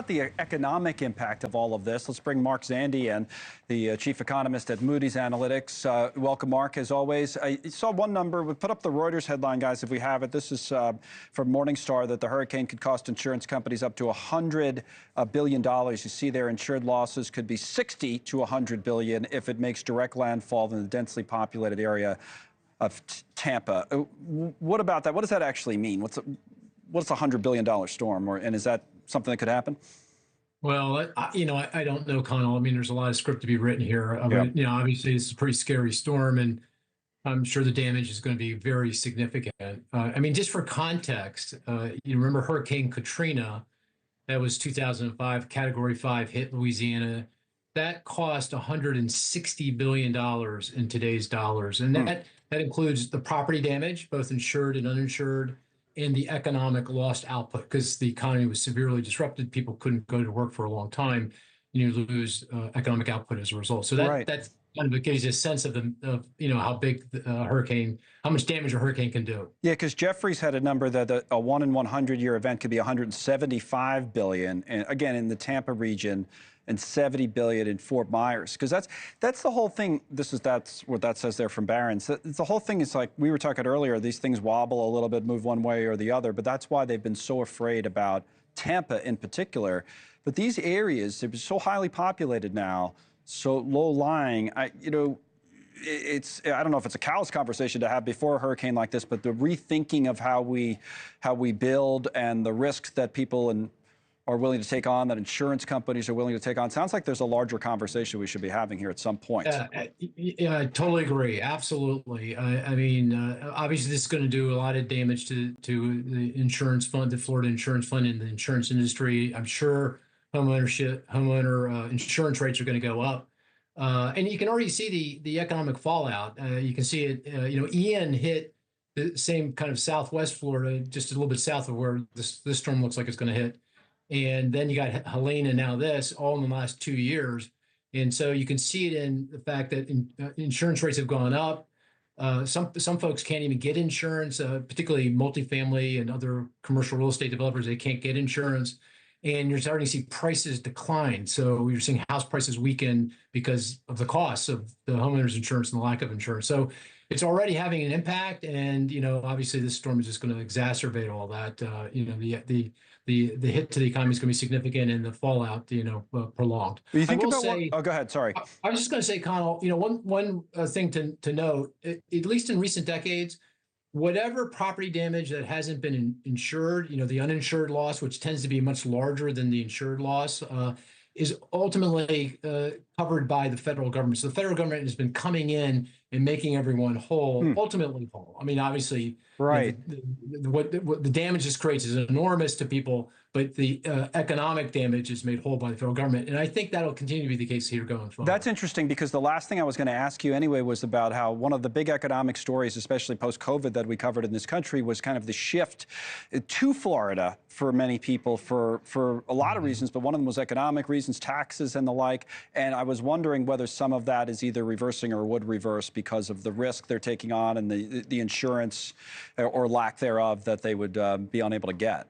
the economic impact of all of this? Let's bring Mark Zandi in, the chief economist at Moody's Analytics. Welcome, Mark, as always. I saw one number. We put up the Reuters headline, guys, if we have it. This is from Morningstar, that the hurricane could cost insurance companies up to $100 billion. You see their insured losses could be 60 to 100 billion if it makes direct landfall in the densely populated area of Tampa. What about that? What does that actually mean? What's a $100 billion storm, and is that something that could happen? Well, I don't know, Connell. I mean, there's a lot of script to be written here. But, obviously, it's a pretty scary storm, and I'm sure the damage is going to be very significant. I mean, just for context, you remember Hurricane Katrina? That was 2005, Category 5 hit Louisiana. That cost $160 billion in today's dollars, and that includes the property damage, both insured and uninsured, and the economic lost output, because the economy was severely disrupted. People couldn't go to work for a long time. You lose economic output as a result. So that's kind of gives you a sense of how big how much damage a hurricane can do. Yeah, because Jeffries had a number that a 1 in 100 year event could be 175 billion, and again in the Tampa region, and 70 billion in Fort Myers, because that's the whole thing. That's what that says there from Barron's. The whole thing is, like we were talking earlier, these things wobble a little bit, move one way or the other, but that's why they've been so afraid about Tampa in particular. But these areas, they're so highly populated now, so low-lying. I don't know if it's a callous conversation to have before a hurricane like this, but the rethinking of how we build and the risks that people are willing to take on, that insurance companies are willing to take on. Sounds like there's a larger conversation we should be having here at some point. Yeah, I totally agree. Absolutely. I mean, obviously, this is going to do a lot of damage to the insurance fund, the Florida insurance fund, and the insurance industry. I'm sure homeowner insurance rates are going to go up. And you can already see the economic fallout. You can see it, Ian hit the same kind of southwest Florida, just a little bit south of where this storm looks like it's going to hit. And then you got Helene and now this, all in the last 2 years. And so you can see it in the fact that insurance rates have gone up. Some folks can't even get insurance, particularly multifamily and other commercial real estate developers. They can't get insurance. And you're starting to see prices decline. So you're seeing house prices weaken because of the costs of the homeowners insurance and the lack of insurance. So it's already having an impact. And, obviously this storm is just going to exacerbate all that. The hit to the economy is going to be significant, and the fallout, prolonged. You think about oh, go ahead. Sorry. I was just going to say, Connell, one thing to note, at least in recent decades, whatever property damage that hasn't been insured, the uninsured loss, which tends to be much larger than the insured loss, is ultimately covered by the federal government. So the federal government has been coming in and making everyone whole, ultimately whole. I mean, obviously, right. What the damage this creates is enormous to people, but the economic damage is made whole by the federal government. And I think that'll continue to be the case here going forward. That's interesting, because the last thing I was going to ask you anyway was about how one of the big economic stories, especially post-COVID, that we covered in this country was kind of the shift to Florida for many people for a lot of reasons, but one of them was economic reasons, taxes and the like. And I was wondering whether some of that is either reversing or would reverse because of the risk they're taking on and the insurance or lack thereof that they would be unable to get.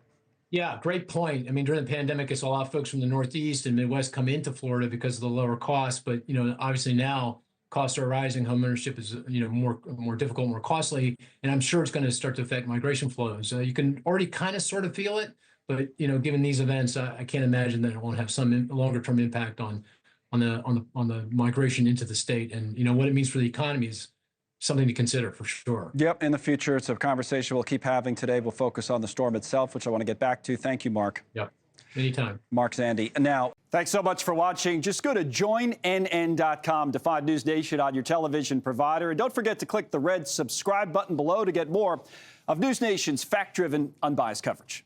Yeah, great point. I mean, during the pandemic, I saw a lot of folks from the Northeast and Midwest come into Florida because of the lower costs. But, obviously now costs are rising. Homeownership is, more difficult, more costly. And I'm sure it's going to start to affect migration flows. You can already kind of sort of feel it. But, given these events, I can't imagine that it won't have some longer term impact on the migration into the state. And, what it means for the economy is something to consider for sure. Yep. In the future, it's a conversation we'll keep having. Today, we'll focus on the storm itself, which I want to get back to. Thank you, Mark. Yep. Anytime. Mark Zandi. Now, thanks so much for watching. Just go to joinnn.com to find News Nation on your television provider. And don't forget to click the red subscribe button below to get more of News Nation's fact-driven, unbiased coverage.